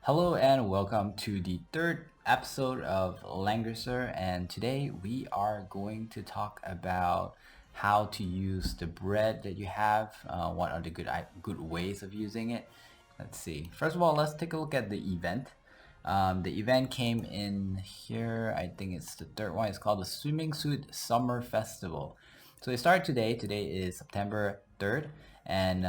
Hello and welcome to the third episode of Langrisser, and today we are going to talk about how to use the bread that you have. What are the good ways of using it? Let's see. First of all, let's take a look at the event. The event came in here. I think it's the third one. It's called the Swimming Suit Summer Festival. So it started today. Today is September 3rd, and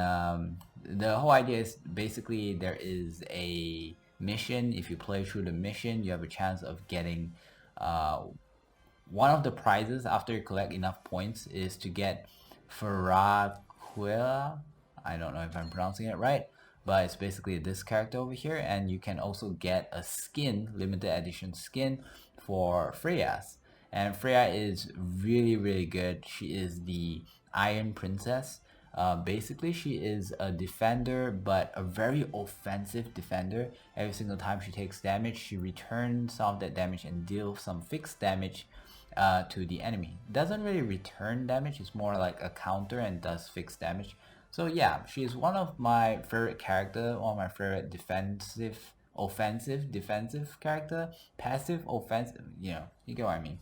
the whole idea is basically there is a mission. If you play through the mission, you have a chance of getting one of the prizes after you collect enough points is to get Faraquilla. I don't know if I'm pronouncing it right, but it's basically this character over here, and you can also get a skin, limited edition skin for Freya's. And Freya is really good. She is the Iron Princess. Basically, she is a defender, but a very offensive defender. Every single time she takes damage, she returns some of that damage and deals some fixed damage to the enemy. Doesn't really return damage, it's more like a counter and does fixed damage. So yeah, she is one of my favorite character, one of my favorite defensive character, passive, offensive, you get what I mean.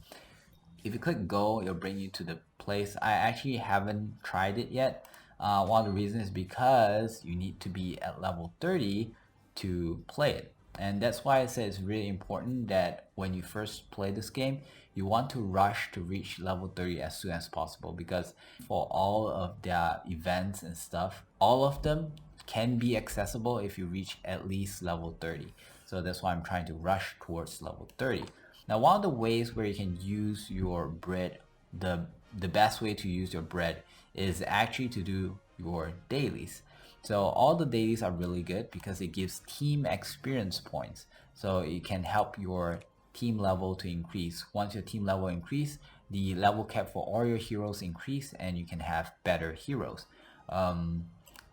If you click go, it'll bring you to the place. I actually haven't tried it yet. One of the reasons is because you need to be at level 30 to play it. And that's why I say it's really important that when you first play this game, you want to rush to reach level 30 as soon as possible, because for all of their events and stuff, all of them can be accessible if you reach at least level 30. So that's why I'm trying to rush towards level 30. Now, one of the ways where you can use your bread, the best way to use your bread is actually to do your dailies. So all the dailies are really good because it gives team experience points. So it can help your team level to increase. Once your team level increase, the level cap for all your heroes increase, and you can have better heroes.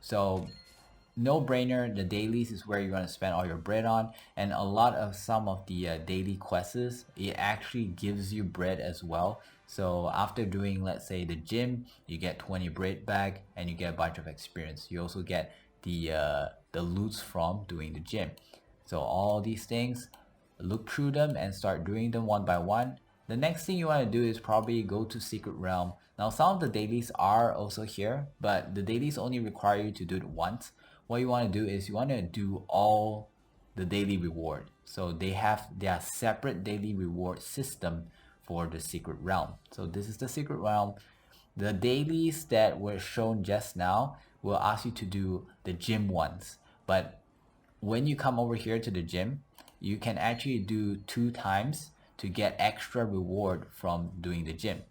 So no brainer, the dailies is where you're going to spend all your bread on, and a lot of some of the daily quests, it actually gives you bread as well. So after doing, let's say, the gym, you get 20 bread back and you get a bunch of experience. You also get the loots from doing the gym. So all these things, look through them and start doing them one by one. The next thing you want to do is probably go to Secret Realm. Now some of the dailies are also here, but the dailies only require you to do it once. What you want to do is you want to do all the daily reward. So they have their separate daily reward system for the Secret Realm. So this is the Secret Realm. The dailies that were shown just now will ask you to do the gym ones. But when you come over here to the gym, you can actually do 2 times to get extra reward from doing the gym.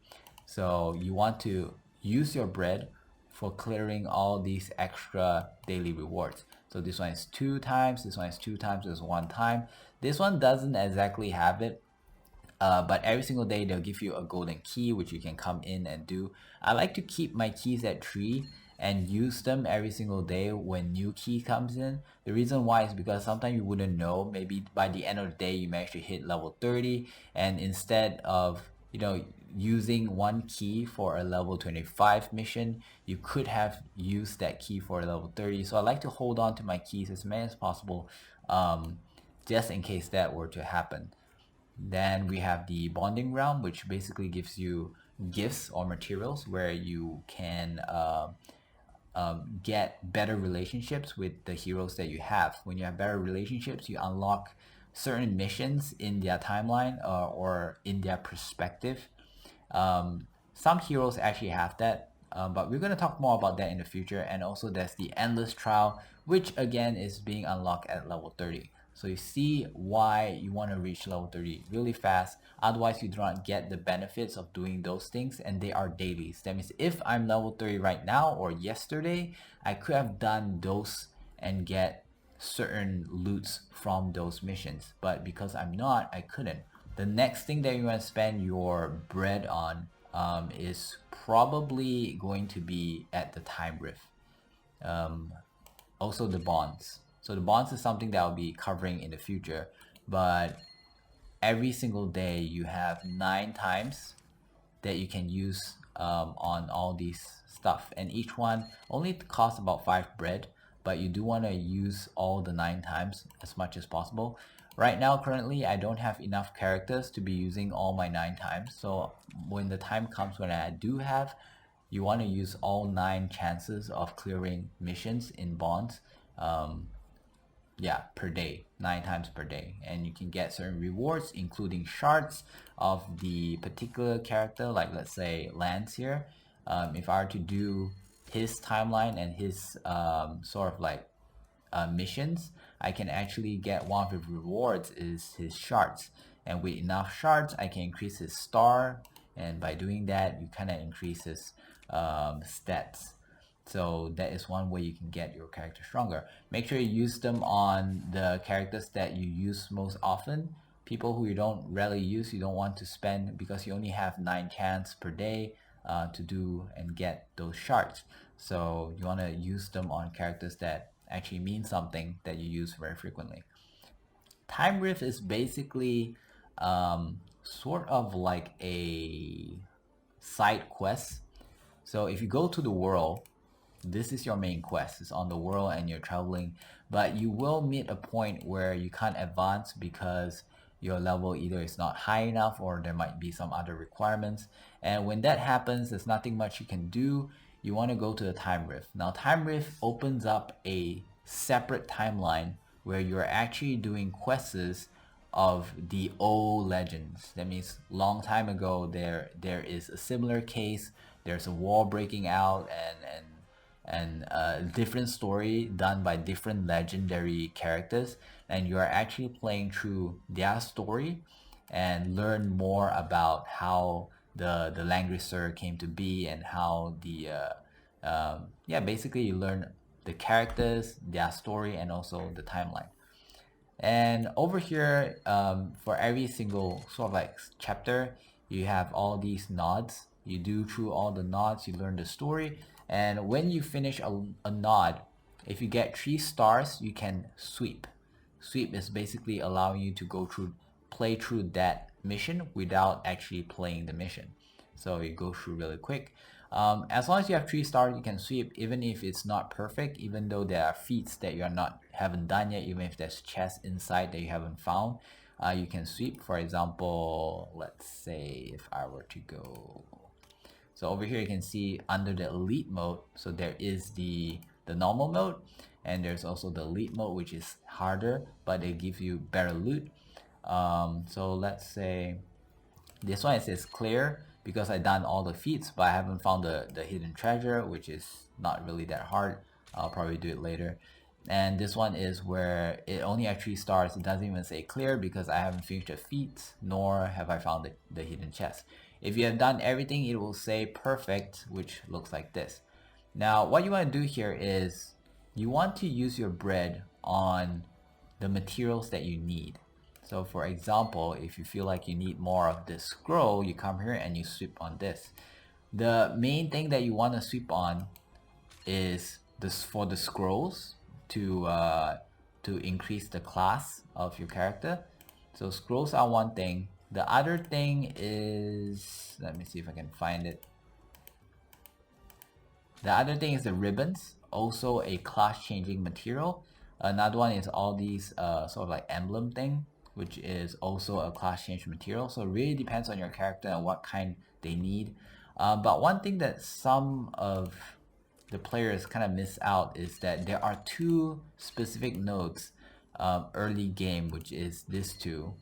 So you want to use your bread for clearing all these extra daily rewards. So this one is 2 times, this one is 2 times, this is 1 time. This one doesn't exactly have it, but every single day they'll give you a golden key which you can come in and do. I like to keep my keys at 3 and use them every single day when new key comes in. The reason why is because sometimes you wouldn't know, maybe by the end of the day you manage to hit level 30, and instead of using 1 key for a level 25 mission, you could have used that key for a level 30. So I like to hold on to my keys as many as possible, just in case that were to happen. Then we have the bonding realm, which basically gives you gifts or materials where you can get better relationships with the heroes that you have. When you have better relationships, you unlock certain missions in their timeline or in their perspective. Some heroes actually have that, but we're going to talk more about that in the future. And also there's the endless trial, which again is being unlocked at level 30. So you see why you want to reach level 30 really fast. Otherwise you do not get the benefits of doing those things, and they are dailies. That means if I'm level 30 right now or yesterday, I could have done those and get certain loots from those missions, but because I'm not, I couldn't. The next thing that you want to spend your bread on is probably going to be at the time rift. Also the bonds. So the bonds is something that I'll be covering in the future, but every single day you have 9 times that you can use on all these stuff, and each one only costs about 5 bread, but you do want to use all the 9 times as much as possible. Right now, currently, I don't have enough characters to be using all my 9 times. So when the time comes when I do have, you want to use all 9 chances of clearing missions in bonds. Yeah, per day, 9 times per day, and you can get certain rewards including shards of the particular character, like let's say Lance here. If I were to do his timeline and his sort of like missions, I can actually get one of the rewards is his shards, and with enough shards I can increase his star, and by doing that you kind of increase his stats. So that is one way you can get your character stronger. Make sure you use them on the characters that you use most often. People who you don't rarely use, you don't want to spend, because you only have 9 chance per day to do and get those shards. So you want to use them on characters that actually mean something, that you use very frequently. Time Rift is basically sort of like a side quest. So if you go to the world, this is your main quest. It's on the world and you're traveling, but you will meet a point where you can't advance because your level either is not high enough or there might be some other requirements. And when that happens, there's nothing much you can do. You want to go to the Time Rift. Now Time Rift opens up a separate timeline where you're actually doing quests of the old legends. That means long time ago there is a similar case, there's a war breaking out, and a different story done by different legendary characters, and you are actually playing through their story and learn more about how the Langrisser came to be, and how the yeah, basically you learn the characters, their story, and also the timeline. And over here, for every single sort of like chapter, you have all these nods. You do through all the nods, you learn the story, and when you finish a nod, if you get 3 stars, you can sweep. Sweep is basically allowing you to play through that mission without actually playing the mission. So you go through really quick. As long as you have 3 stars, you can sweep, even if it's not perfect, even though there are feats that you haven't done yet, even if there's chests inside that you haven't found, you can sweep. For example, let's say if I were to go, so over here you can see under the elite mode, so there is the normal mode, and there's also the elite mode, which is harder, but it gives you better loot. So let's say this one, it says clear because I done all the feats, but I haven't found the hidden treasure, which is not really that hard. I'll probably do it later. And this one is where it only has 3 stars. It doesn't even say clear because I haven't finished the feats, nor have I found the hidden chest. If you have done everything, it will say perfect, which looks like this. Now what you want to do here is you want to use your bread on the materials that you need. So for example, if you feel like you need more of this scroll, you come here and you sweep on this. The main thing that you want to sweep on is this for the scrolls to increase the class of your character. So scrolls are one thing. The other thing is, let me see if I can find it. The other thing is the ribbons, also a class changing material. Another one is all these sort of like emblem thing, which is also a class change material. So it really depends on your character and what kind they need. But one thing that some of the players kind of miss out is that there are 2 specific nodes early game, which is this 2,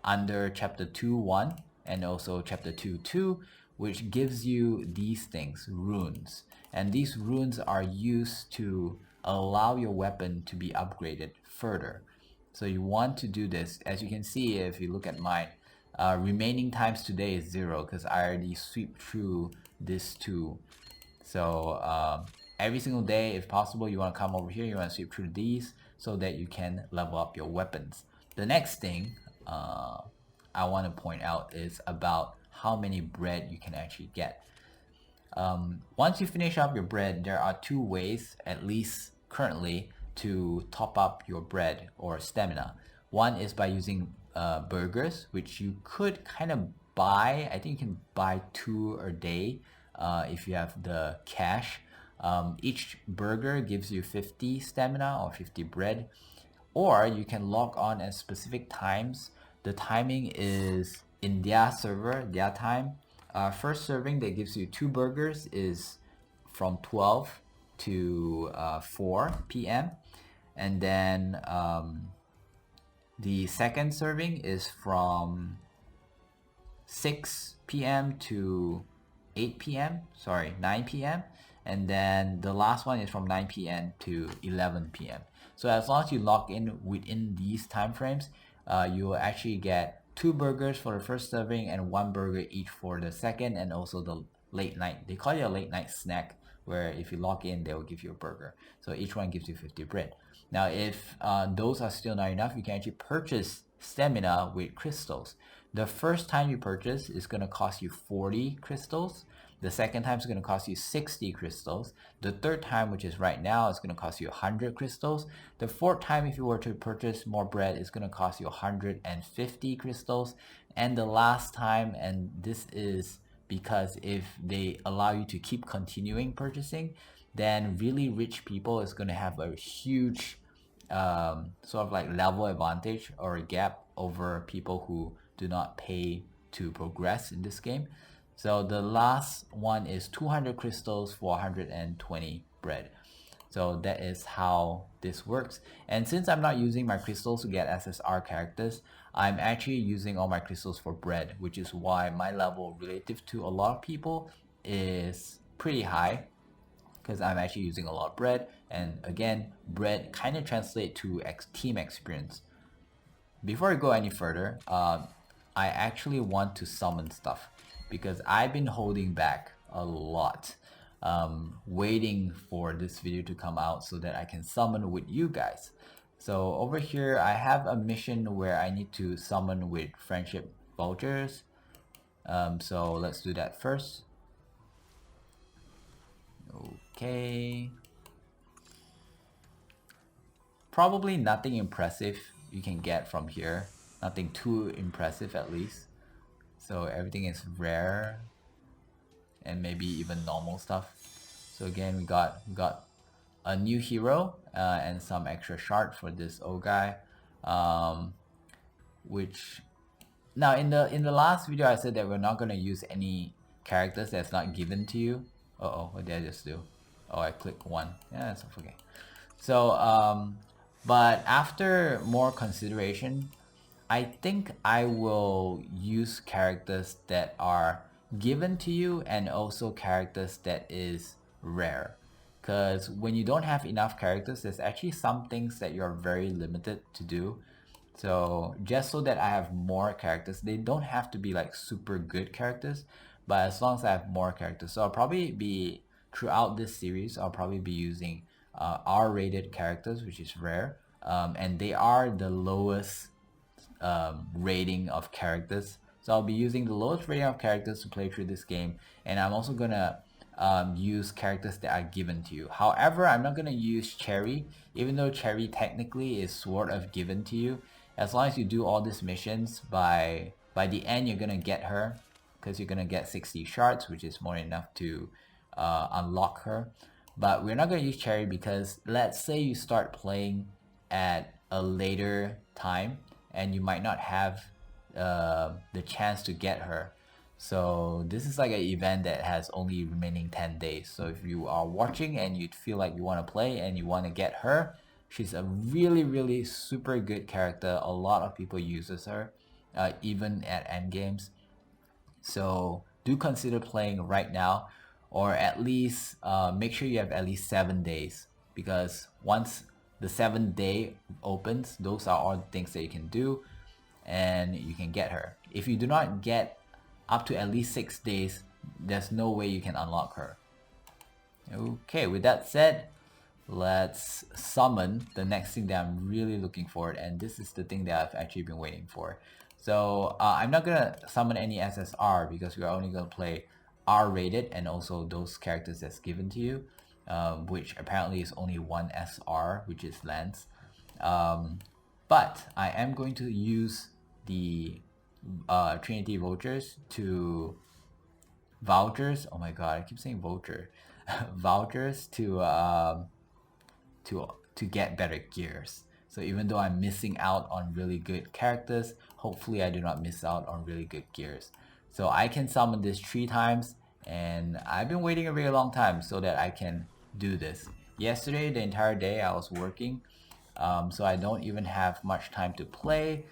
under chapter 2.1 and also chapter 2.2, which gives you these things, runes. And these runes are used to allow your weapon to be upgraded further. So you want to do this. As you can see, if you look at mine, remaining times today is 0 because I already sweep through this 2. So every single day, if possible, you want to come over here, you want to sweep through these so that you can level up your weapons. The next thing I want to point out is about how many bread you can actually get. Once you finish up your bread, there are 2 ways, at least currently, to top up your bread or stamina. One is by using burgers, which you could kind of buy. I think you can buy 2 a day if you have the cash. Each burger gives you 50 stamina or 50 bread, or you can log on at specific times. The timing is in their server, their time. First serving that gives you 2 burgers is from 12 to 4 p.m. And then the second serving is from 6 p.m. to 8 p.m. Sorry, 9 p.m. And then the last one is from 9 p.m. to 11 p.m. So as long as you log in within these time frames, you will actually get 2 burgers for the first serving and 1 burger each for the second, and also the late night. They call it a late night snack, where if you log in, they will give you a burger. So each one gives you 50 bread. Now, if those are still not enough, you can actually purchase stamina with crystals. The first time you purchase is going to cost you 40 crystals. The second time is going to cost you 60 crystals. The third time, which is right now, is going to cost you 100 crystals. The fourth time, if you were to purchase more bread, is going to cost you 150 crystals. And the last time, and this is because if they allow you to keep continuing purchasing, then really rich people is going to have a huge sort of like level advantage or a gap over people who do not pay to progress in this game. So the last one is 200 crystals for 120 bread. So that is how this works. And since I'm not using my crystals to get SSR characters, I'm actually using all my crystals for bread, which is why my level relative to a lot of people is pretty high, because I'm actually using a lot of bread. And again, bread kind of translates to team experience. Before I go any further, I actually want to summon stuff, because I've been holding back a lot, waiting for this video to come out so that I can summon with you guys. So over here, I have a mission where I need to summon with friendship vultures. So let's do that first. Okay. Probably nothing impressive you can get from here. Nothing too impressive, at least. So everything is rare, and maybe even normal stuff. So again, we got a new hero and some extra shard for this old guy, which now in the last video I said that we're not gonna use any characters that's not given to you. What did I just do? Oh, I clicked one. Yeah, that's okay. So but after more consideration, I think I will use characters that are given to you, and also characters that is rare. Because when you don't have enough characters, there's actually some things that you're very limited to do. So just so that I have more characters, they don't have to be like super good characters, but as long as I have more characters. So I'll probably be, throughout this series, I'll probably be using R-rated characters, which is rare. And they are the lowest rating of characters. So I'll be using the lowest rating of characters to play through this game, and I'm also gonna use characters that are given to you. However, I'm not gonna use Cherry, even though Cherry technically is sort of given to you. As long as you do all these missions, by the end you're gonna get her, because you're gonna get 60 shards, which is more than enough to unlock her. But we're not gonna use Cherry because let's say you start playing at a later time, and you might not have the chance to get her. So this is like an event that has only remaining 10 days. So if you are watching and you feel like you want to play and you want to get her, she's a really super good character. A lot of people uses her, even at end games. So do consider playing right now, or at least make sure you have at least 7 days, because once the 7th day opens, those are all the things that you can do, and you can get her. If you do not get up to at least 6 days, there's no way you can unlock her. Okay, with that said, let's summon the next thing that I'm really looking for, and this is the thing that I've actually been waiting for. So I'm not gonna summon any SSR because we're only gonna play R-rated, and also those characters that's given to you. Which apparently is only one SR, which is Lance. But I am going to use the Trinity vouchers to vouchers. Oh my god, I keep saying vulture. vouchers to get better gears. So even though I'm missing out on really good characters, hopefully I do not miss out on really good gears. So I can summon this 3 times, and I've been waiting a very long time so that I can do this. Yesterday, the entire day I was working, so I don't even have much time to play,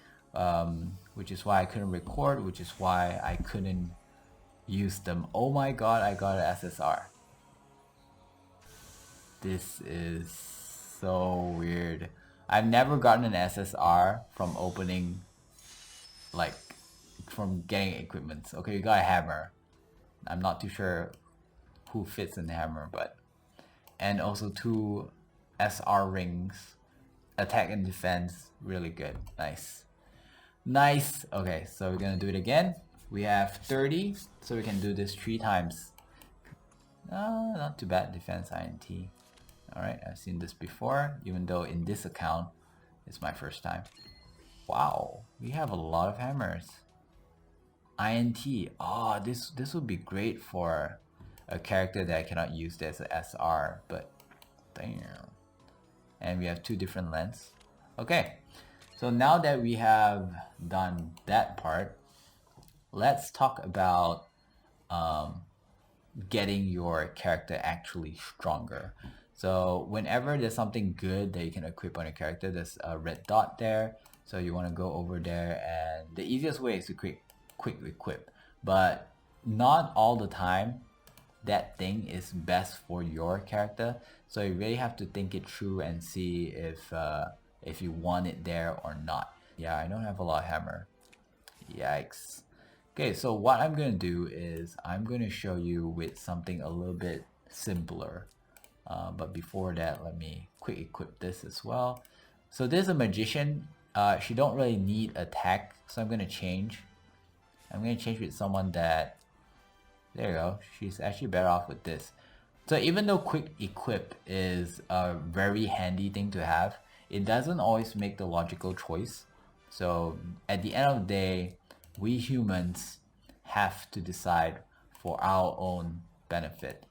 which is why I couldn't record, which is why I couldn't use them. Oh my god, I got an SSR. This is so weird. I've never gotten an SSR from opening, like, from getting equipments. Okay, you got a hammer. I'm not too sure who fits in the hammer, but... And also 2 SR rings. Attack and defense, really good. Nice. Nice. Okay, so we're gonna do it again. We have 30, so we can do this 3 times. Not too bad. Defense INT. Alright, I've seen this before, even though in this account it's my first time. Wow, we have a lot of hammers. INT. Oh, this would be great for a character that I cannot use as an SR, but damn. And we have 2 different lengths. Okay, so now that we have done that part, let's talk about getting your character actually stronger. So whenever there's something good that you can equip on your character, there's a red dot there. So you want to go over there, and the easiest way is to quick equip. But not all the time that thing is best for your character. So you really have to think it through and see if you want it there or not. Yeah, I don't have a lot of hammer. Yikes. Okay, so what I'm going to do is I'm going to show you with something a little bit simpler. But before that, let me quick equip this as well. So there's a magician. She don't really need attack, so I'm going to change. I'm going to change with someone that... There you go. She's actually better off with this. So even though quick equip is a very handy thing to have, it doesn't always make the logical choice. So at the end of the day, we humans have to decide for our own benefit.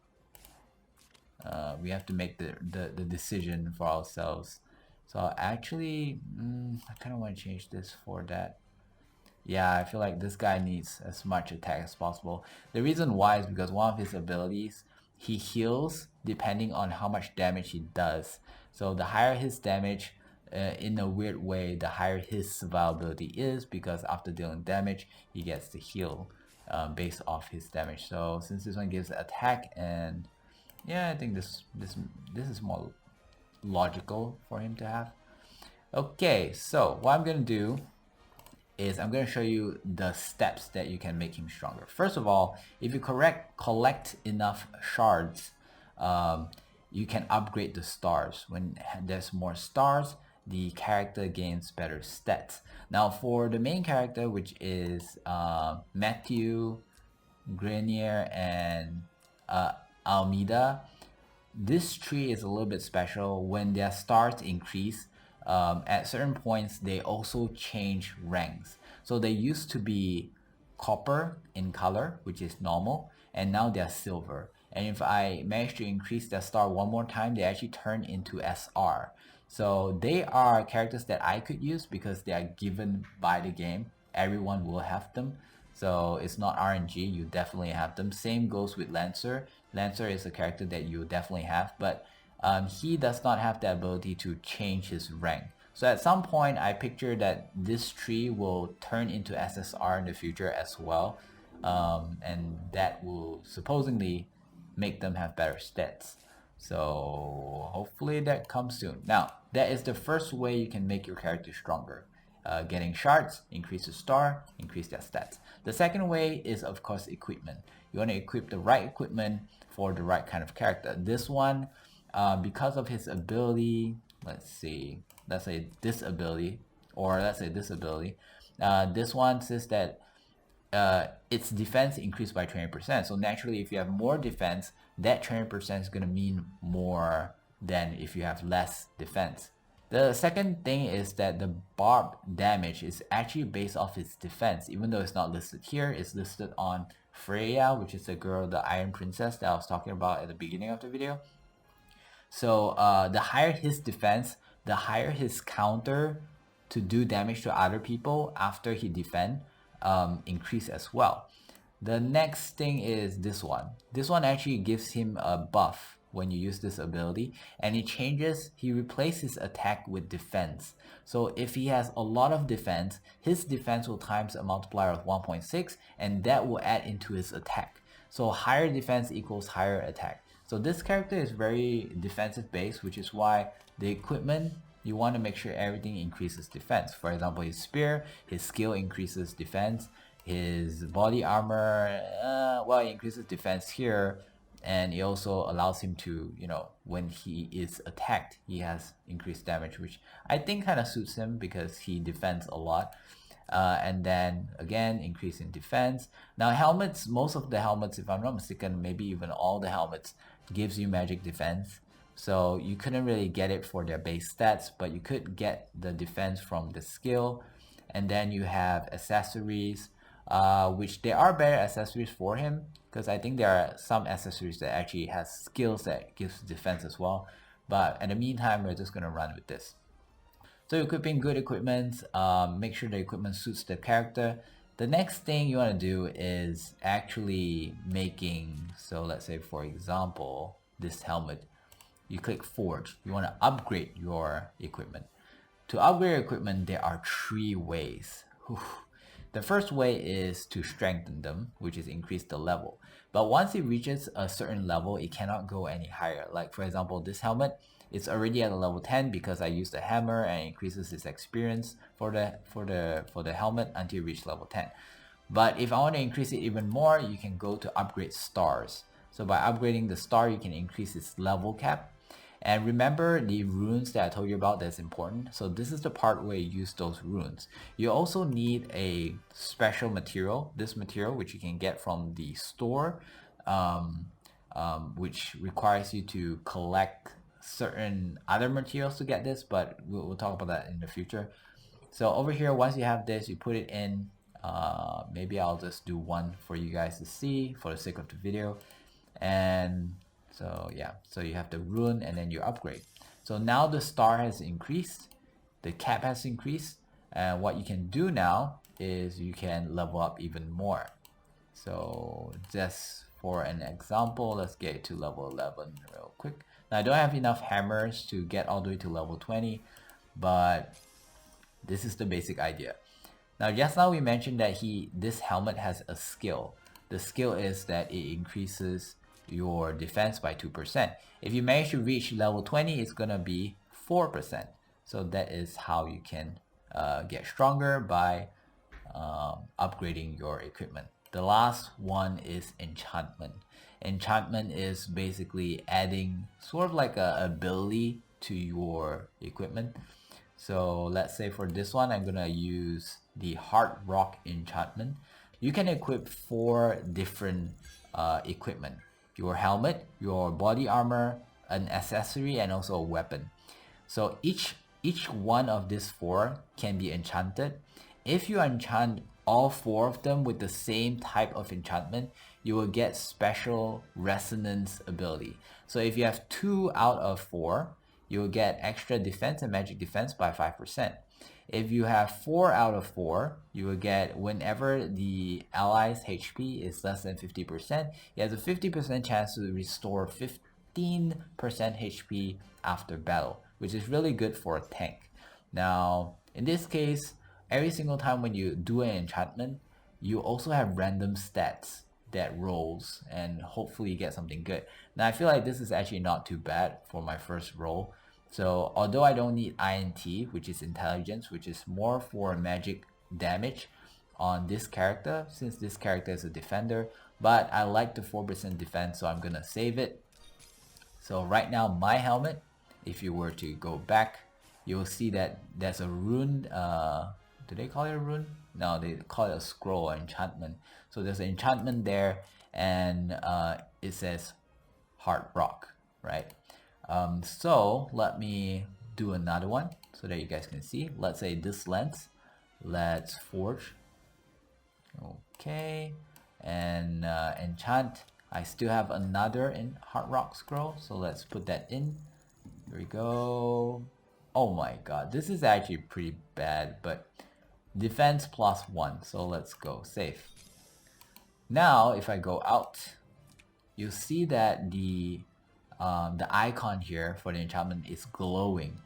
We have to make the decision for ourselves. So actually, I kind of want to change this for that. Yeah, I feel like this guy needs as much attack as possible. The reason why is because one of his abilities, he heals depending on how much damage he does. So the higher his damage, in a weird way, the higher his survivability is, because after dealing damage, he gets to heal based off his damage. So since this one gives attack, and yeah, I think this is more logical for him to have. Okay, so what I'm gonna do is I'm going to show you the steps that you can make him stronger. First of all, if you collect enough shards, you can upgrade the stars. When there's more stars, the character gains better stats. Now for the main character, which is Matthew, Grenier, and Almeida, this tree is a little bit special. When their stars increase, at certain points they also change ranks. So they used to be copper in color, which is normal, and now they're silver. And if I manage to increase their star one more time, they actually turn into SR. So they are characters that I could use because they are given by the game. Everyone will have them. So it's not RNG, you definitely have them. Same goes with Lancer. Lancer is a character that you definitely have, but he does not have the ability to change his rank. So at some point, I picture that this tree will turn into SSR in the future as well, and that will supposedly make them have better stats. So hopefully that comes soon. Now, that is the first way you can make your character stronger. Getting shards, increase the star, increase their stats. The second way is, of course, equipment. You want to equip the right equipment for the right kind of character. This one, because of his ability, let's say this ability, this one says that its defense increased by 20%. So naturally, if you have more defense, that 20% is going to mean more than if you have less defense. The second thing is that the barb damage is actually based off its defense. Even though it's not listed here, it's listed on Freya, which is the girl, the Iron Princess that I was talking about at the beginning of the video. So the higher his defense, the higher his counter to do damage to other people after he defend increase as well. The next thing is this one. This one actually gives him a buff when you use this ability, and he replaces attack with defense. So if he has a lot of defense, his defense will times a multiplier of 1.6, and that will add into his attack. So higher defense equals higher attack. So this character is very defensive based, which is why the equipment, you want to make sure everything increases defense. For example, his spear, his skill increases defense. His body armor, well, it increases defense here, and it also allows him to, you know, when he is attacked, he has increased damage, which I think kind of suits him because he defends a lot. And then again, increase in defense. Now helmets, most of the helmets, if I'm not mistaken, maybe even all the helmets gives you magic defense. So you couldn't really get it for their base stats, but you could get the defense from the skill. And then you have accessories, which there are better accessories for him, because I think there are some accessories that actually has skills that gives defense as well. But in the meantime, we're just gonna run with this. So equipping good equipment, make sure the equipment suits the character. The next thing you want to do is actually making, so let's say for example, this helmet, you click forge, you want to upgrade your equipment. To upgrade your equipment, there are 3 ways. The first way is to strengthen them, which is increase the level. But once it reaches a certain level, it cannot go any higher. Like for example, this helmet, it's already at a level 10 because I used a hammer and increases its experience for the helmet until it reaches level 10. But if I want to increase it even more, you can go to upgrade stars. So by upgrading the star, you can increase its level cap. And remember the runes that I told you about, that's important. So this is the part where you use those runes. You also need a special material, this material, which you can get from the store, which requires you to collect certain other materials to get this, but we'll talk about that in the future. So over here, once you have this, you put it in. Maybe I'll just do one for you guys to see for the sake of the video. And so yeah, so you have the rune and then you upgrade. So now the star has increased, the cap has increased, and what you can do now is you can level up even more. So just for an example, let's get to level 11 real quick. Now I don't have enough hammers to get all the way to level 20, but this is the basic idea. Now just now we mentioned that this helmet has a skill. The skill is that it increases your defense by 2%. If you manage to reach level 20, it's gonna be 4%. So that is how you can get stronger by upgrading your equipment. The last one is enchantment. Enchantment is basically adding sort of like a ability to your equipment. So let's say for this one, I'm gonna use the Hard Rock enchantment. You can equip 4 different equipment: your helmet, your body armor, an accessory, and also a weapon. So each one of these 4 can be enchanted. If you enchant all 4 of them with the same type of enchantment, you will get special resonance ability. So if you have 2 out of 4, you will get extra defense and magic defense by 5%. If you have 4 out of 4, you will get, whenever the ally's HP is less than 50%, he has a 50% chance to restore 15% HP after battle, which is really good for a tank. Now, in this case, every single time when you do an enchantment, you also have random stats that rolls, and hopefully you get something good. Now I feel like this is actually not too bad for my first roll. So although I don't need INT, which is intelligence, which is more for magic damage on this character, since this character is a defender, but I like the 4% defense, so I'm gonna save it. So right now my helmet, if you were to go back, you'll see that there's a rune. Do they call it a rune? No, they call it a scroll or enchantment. So there's an enchantment there, and it says Hard Rock, right? So let me do another one so that you guys can see. Let's say this lens, let's forge. Okay, and enchant. I still have another in Hard Rock Scroll, so let's put that in. Here we go. Oh my god, this is actually pretty bad, but defense +1, so let's go save. Now if I go out, you'll see that the icon here for the enchantment is glowing.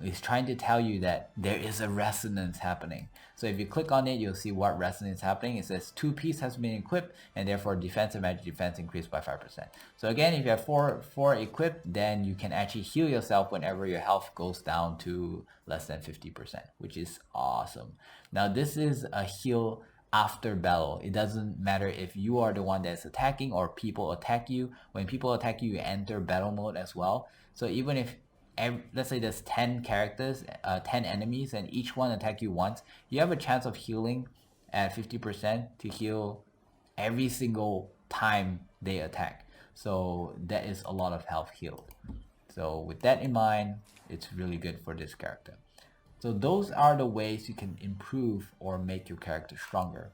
It's trying to tell you that there is a resonance happening. So if you click on it, you'll see what resonance is happening. It says 2 piece has been equipped, and therefore defense and magic defense increased by 5%. So again, if you have four equipped, then you can actually heal yourself whenever your health goes down to less than 50%, which is awesome. Now this is a heal after battle. It doesn't matter if you are the one that's attacking or people attack you. When people attack you, you enter battle mode as well. So even if let's say there's 10 characters, 10 enemies, and each one attack you once, you have a chance of healing at 50% to heal every single time they attack. So that is a lot of health healed. So with that in mind, it's really good for this character. So those are the ways you can improve or make your character stronger.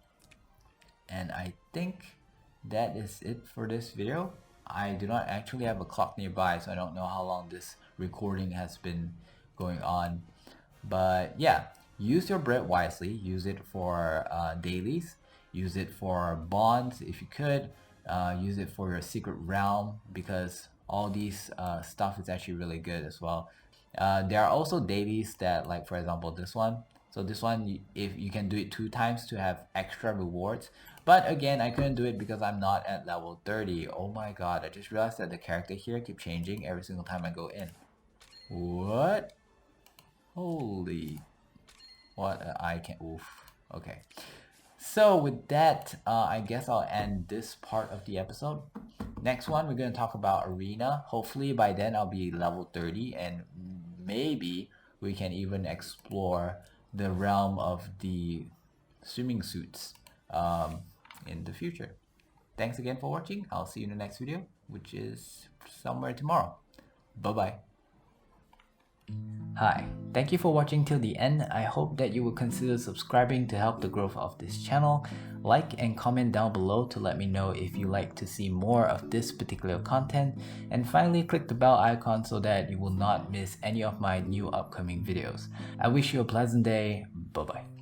And I think that is it for this video. I do not actually have a clock nearby, so I don't know how long this recording has been going on. But yeah, use your bread wisely. Use it for dailies. Use it for bonds if you could. Use it for your secret realm, because all these stuff is actually really good as well. There are also dailies that, like for example this one. So this one, if you can do it 2 times to have extra rewards. But again, I couldn't do it because I'm not at level 30. Oh my god, I just realized that the character here keeps changing every single time I go in. What? Holy. What? I can't. Oof. Okay. So with that, I guess I'll end this part of the episode. Next one, we're going to talk about Arena. Hopefully by then I'll be level 30, and maybe we can even explore the realm of the swimming suits in the future. Thanks again for watching. I'll see you in the next video, which is somewhere tomorrow. Bye-bye. Hi, thank you for watching till the end. I hope that you will consider subscribing to help the growth of this channel. Like and comment down below to let me know if you like to see more of this particular content. And finally, click the bell icon so that you will not miss any of my new upcoming videos. I wish you a pleasant day. Bye bye.